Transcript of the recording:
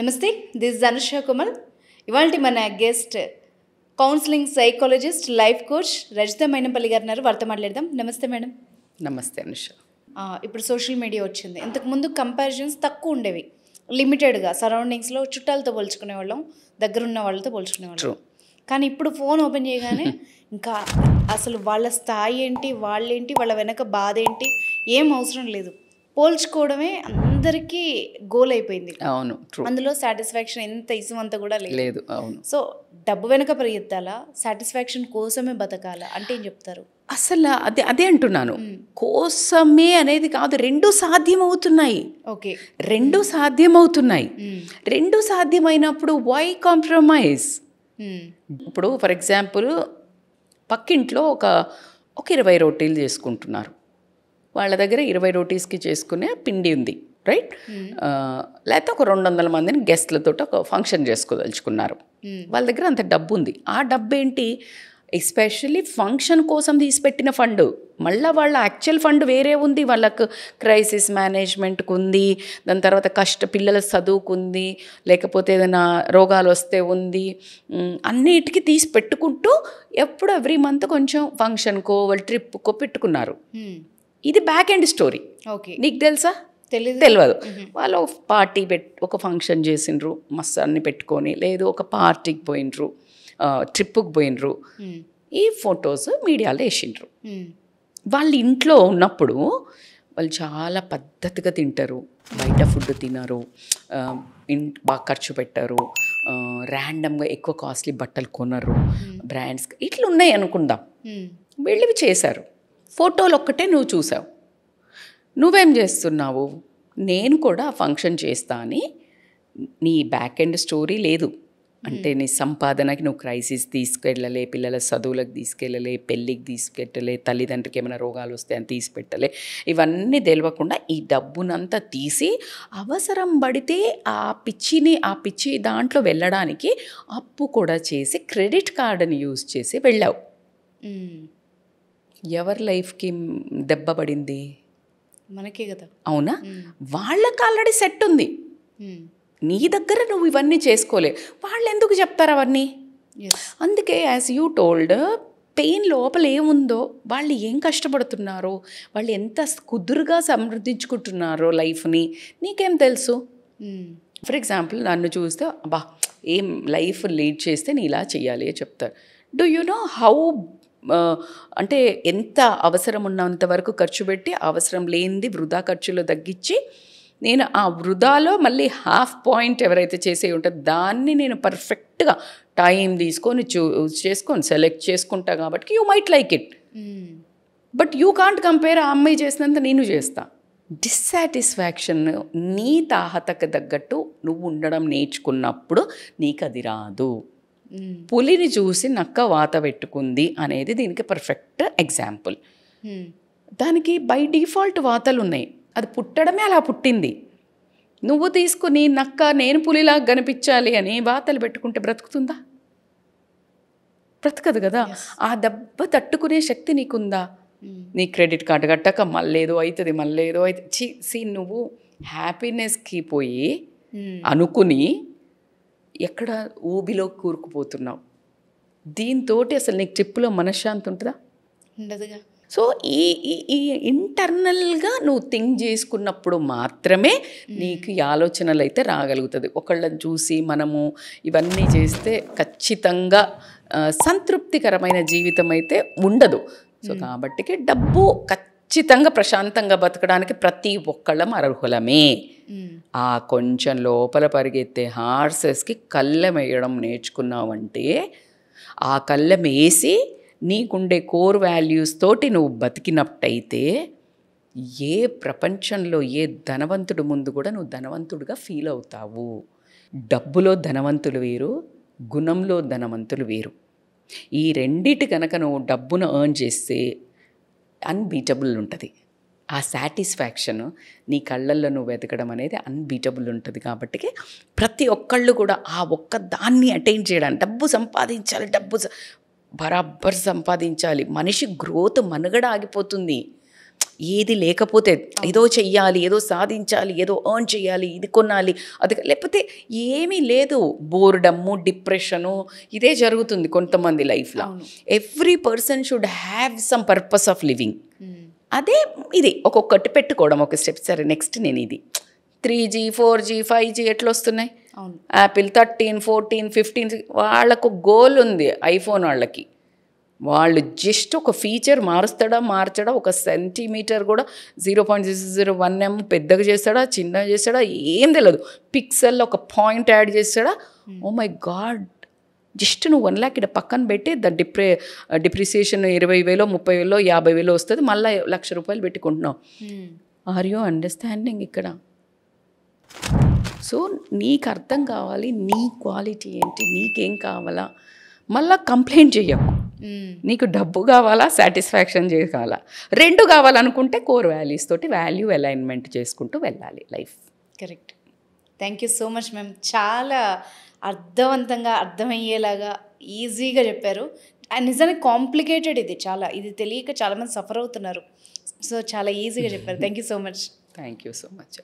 నమస్తే, this is Anusha కుమల్. ఇవాళ మన guest counselling psychologist, life coach Rajitha Mynampally గారు ఉన్నారు. వారితో మాట్లాడదాం. నమస్తే మేడం. నమస్తే అనుష. ఇప్పుడు సోషల్ మీడియా వచ్చింది. ఇంతకుముందు కంపారిజన్స్ తక్కువ ఉండేవి, లిమిటెడ్గా సరౌండింగ్స్లో చుట్టాలతో పోల్చుకునే వాళ్ళం, దగ్గరున్న వాళ్ళతో పోల్చుకునే వాళ్ళం. కానీ ఇప్పుడు ఫోన్ ఓపెన్ చేయగానే ఇంకా అసలు వాళ్ళ స్థాయి ఏంటి, వాళ్ళేంటి, వాళ్ళ వెనక బాధ ఏంటి, ఏం అవసరం లేదు, పోల్చుకోవడమే అందరికీ గోల్ అయిపోయింది. అవును, అందులో సాటిస్ఫాక్షన్ ఎంత ఇసుమంతా కూడా లేదు. అవును. సో డబ్బు వెనక పరిగెత్తాలా, సాటిస్ఫాక్షన్ కోసమే బతకాలా అంటే ఏం చెప్తారు? అసలు అదే అంటున్నాను. కోసమే అనేది కాదు, రెండు సాధ్యమవుతున్నాయి. ఓకే, రెండు సాధ్యమవుతున్నాయి. రెండు సాధ్యమైనప్పుడు వై కాంప్రమైజ్? ఇప్పుడు ఫర్ ఎగ్జాంపుల్ పక్కింట్లో ఒక 20 రోటీలు చేసుకుంటున్నారు. వాళ్ళ దగ్గర 20 రోటీస్కి చేసుకునే పిండి ఉంది, రైట్? లేకపోతే ఒక 200 మందిని గెస్ట్లతో ఒక ఫంక్షన్ చేసుకోదలుచుకున్నారు. వాళ్ళ దగ్గర అంత డబ్బు ఉంది. ఆ డబ్బు ఏంటి? ఎస్పెషల్లీ ఫంక్షన్ కోసం తీసిపెట్టిన ఫండ్. మళ్ళీ వాళ్ళ యాక్చువల్ ఫండ్ వేరే ఉంది. వాళ్ళకు క్రైసిస్ మేనేజ్మెంట్కి ఉంది, దాని తర్వాత పిల్లల చదువుకుంది, లేకపోతే ఏదైనా రోగాలు వస్తే ఉంది. అన్నిటికీ తీసి పెట్టుకుంటూ ఎప్పుడు ఎవ్రీ మంత్ కొంచెం ఫంక్షన్కో వాళ్ళు ట్రిప్కో పెట్టుకున్నారు. ఇది బ్యాక్ ఎండ్ స్టోరీ. ఓకే, నీకు తెలుసా? తెలియదు. వాళ్ళు పార్టీ ఒక ఫంక్షన్ చేసిండ్రు, మస్తు అన్ని పెట్టుకొని, లేదు ఒక పార్టీకి పోయినరు, ట్రిప్పుకి పోయినరు. ఈ ఫొటోస్ మీడియాలో వేసిండ్రు. వాళ్ళ ఇంట్లో ఉన్నప్పుడు వాళ్ళు చాలా పద్ధతిగా తింటారు, బయట ఫుడ్ తినరు, బాగా ఖర్చు పెట్టారు, ర్యాండమ్గా ఎక్కువ కాస్ట్లీ బట్టలు కొనరు, బ్రాండ్స్ ఇట్లా ఉన్నాయి అనుకుందాం. వీళ్ళవి చేశారు. ఫోటోలు ఒక్కటే నువ్వు చూసావు. నువ్వేం చేస్తున్నావు? నేను కూడా ఫంక్షన్ చేస్తా అని నీ బ్యాక్ ఎండ్ స్టోరీ లేదు. అంటే నీ సంపాదనకి నువ్వు క్రైసిస్ తీసుకెళ్ళలే, పిల్లల చదువులకు తీసుకెళ్ళలే, పెళ్ళికి తీసుకెళ్ళలే, తల్లిదండ్రికి ఏమైనా రోగాలు వస్తే అని తీసిపెట్టలే. ఇవన్నీ తెలియకుండా ఈ డబ్బునంతా తీసి అవసరం పడితే ఆ పిచ్చి దాంట్లో వెళ్ళడానికి అప్పు కూడా చేసి క్రెడిట్ కార్డుని యూజ్ చేసి వెళ్ళావు. ఎవరి లైఫ్కి దెబ్బ పడింది? మనకే కదా. అవునా? వాళ్ళకి ఆల్రెడీ సెట్ ఉంది. నీ దగ్గర నువ్వు ఇవన్నీ చేసుకోలే. వాళ్ళు ఎందుకు చెప్తారు అవన్నీ? అందుకే యాజ్ యూ టోల్డ్, పెయిన్ లోపల ఏముందో, వాళ్ళు ఏం కష్టపడుతున్నారో, వాళ్ళు ఎంత కుదురుగా సమృద్ధించుకుంటున్నారో లైఫ్ని నీకేం తెలుసు? ఫర్ ఎగ్జాంపుల్ నన్ను చూస్తే అబ్బా ఏం లైఫ్ లీడ్ చేస్తే నీ ఇలా చేయాలి చెప్తారు. డూ యూ నో హౌ అంటే ఎంత అవసరం ఉన్నంత వరకు ఖర్చు పెట్టి అవసరం లేనిది వృధా ఖర్చులు తగ్గించి, నేను ఆ వృధాలో మళ్ళీ ½ పాయింట్ ఎవరైతే చేసే ఉంటుందో దాన్ని నేను పర్ఫెక్ట్గా టైం తీసుకొని చేసుకొని సెలెక్ట్ చేసుకుంటా. కాబట్టి you might like it, but you can't compare. ఆ అమ్మాయి చేసినంత నేను చేస్తా. డిస్సాటిస్ఫాక్షన్ నీ తాహతకు తగ్గట్టు నువ్వు ఉండడం నేర్చుకున్నప్పుడు నీకు అది రాదు. పులిని చూసి నక్క వాత పెట్టుకుంది అనేది దీనికి పర్ఫెక్ట్ ఎగ్జాంపుల్. దానికి బై డిఫాల్ట్ వాతలు ఉన్నాయి, అది పుట్టడమే అలా పుట్టింది. నువ్వు తీసుకుని నక్క నేను పులిలాగా కనిపించాలి అని వాతలు పెట్టుకుంటే బ్రతుకుతుందా? బ్రతకదు కదా. ఆ దెబ్బ తట్టుకునే శక్తి నీకుందా? నీ క్రెడిట్ కార్డు కట్టక మళ్ళేదో అవుతుంది, మళ్ళేదో అవుతుంది. నువ్వు హ్యాపీనెస్కి పోయి అనుకుని ఎక్కడ ఊబిలో కూరుకుపోతున్నావు. దీంతో అసలు నీకు ట్రిప్పులో మనశ్శాంతి ఉంటుందా? ఉండదుగా. సో ఈ ఇంటర్నల్గా నువ్వు థింక్ చేసుకున్నప్పుడు మాత్రమే నీకు ఈ ఆలోచనలు అయితే రాగలుగుతుంది. ఒకళ్ళని చూసి మనము ఇవన్నీ చేస్తే ఖచ్చితంగా సంతృప్తికరమైన జీవితం అయితే ఉండదు. సో కాబట్టి డబ్బు ఖచ్చితంగా ప్రశాంతంగా బతకడానికి ప్రతి ఒక్కళ్ళం అర్హులమే. ఆ కొంచెం లోపల పరిగెత్తే హార్సెస్కి కళ్ళెం వేయడం నేర్చుకున్నావంటే, ఆ కళ్ళెం వేసి నీకుండే కోర్ వాల్యూస్ తోటి నువ్వు బతికినట్టయితే ఏ ప్రపంచంలో ఏ ధనవంతుడు ముందు కూడా నువ్వు ధనవంతుడిగా ఫీల్ అవుతావు. డబ్బులో ధనవంతులు వేరు, గుణంలో ధనవంతులు వేరు. ఈ రెండిటి కనుక నువ్వు డబ్బును ఎర్న్ చేస్తే అన్బీటబుల్ ఉంటుంది. ఆ సాటిస్ఫాక్షన్ నీ కళ్ళల్లో నువ్వు వెతకడం అనేది అన్బీటబుల్ ఉంటుంది. కాబట్టి ప్రతి ఒక్కళ్ళు కూడా ఆ ఒక్క దాన్ని అటైన్ చేయడానికి డబ్బు సంపాదించాలి, బరాబర్ సంపాదించాలి. మనిషి గ్రోత్ మనుగడ ఆగిపోతుంది. ఏది లేకపోతే ఏదో చెయ్యాలి, ఏదో సాధించాలి, ఏదో ఎర్న్ చేయాలి, ఇది కొనాలి, అది లేకపోతే ఏమీ లేదు. బోర్డము, డిప్రెషను ఇదే జరుగుతుంది కొంతమంది లైఫ్లో. Every person should have some purpose of living. అదే ఇది ఒక్కొక్కటి పెట్టుకోవడం, ఒక స్టెప్. సరే నెక్స్ట్ నేను ఇది 3G 4G 5G ఎట్లా వస్తున్నాయి, యాపిల్ 13 14 15, వాళ్ళకు గోల్ ఉంది. ఐఫోన్ వాళ్ళకి వాళ్ళు జస్ట్ ఒక ఫీచర్ మార్చడా, ఒక సెంటీమీటర్ కూడా 0.001 mm పెద్దగా చేస్తాడా, చిన్నగా చేస్తాడా, ఏం తెలియదు. పిక్సెల్ ఒక పాయింట్ యాడ్ చేస్తాడా, ఓ మై గాడ్. జస్ట్ నువ్వు 1 lakh ఇక్కడ పక్కన పెట్టి డిప్రిసియేషన్ 20,000 30,000 50,000 వస్తుంది, మళ్ళీ ₹1,00,000 పెట్టుకుంటున్నావు. ఆర్ యూ అండర్స్టాండింగ్ ఇక్కడ? సో నీకు అర్థం కావాలి నీ క్వాలిటీ ఏంటి, నీకేం కావాలా. మళ్ళీ కంప్లైంట్ చెయ్యకు. నీకు డబ్బు కావాలా, సాటిస్ఫాక్షన్ కావాలా, 2 కావాలనుకుంటే కోర్ వాల్యూస్ తోటి వాల్యూ అలైన్మెంట్ చేసుకుంటూ వెళ్ళాలి life. Correct. Thank you so much ma'am. చాలా అర్థవంతంగా, అర్థమయ్యేలాగా, ఈజీగా చెప్పారు. అండ్ నిజానికి కాంప్లికేటెడ్ ఇది చాలా, ఇది తెలియక చాలామంది సఫర్ అవుతున్నారు. సో చాలా ఈజీగా చెప్పారు. Thank you so much. Thank you so much.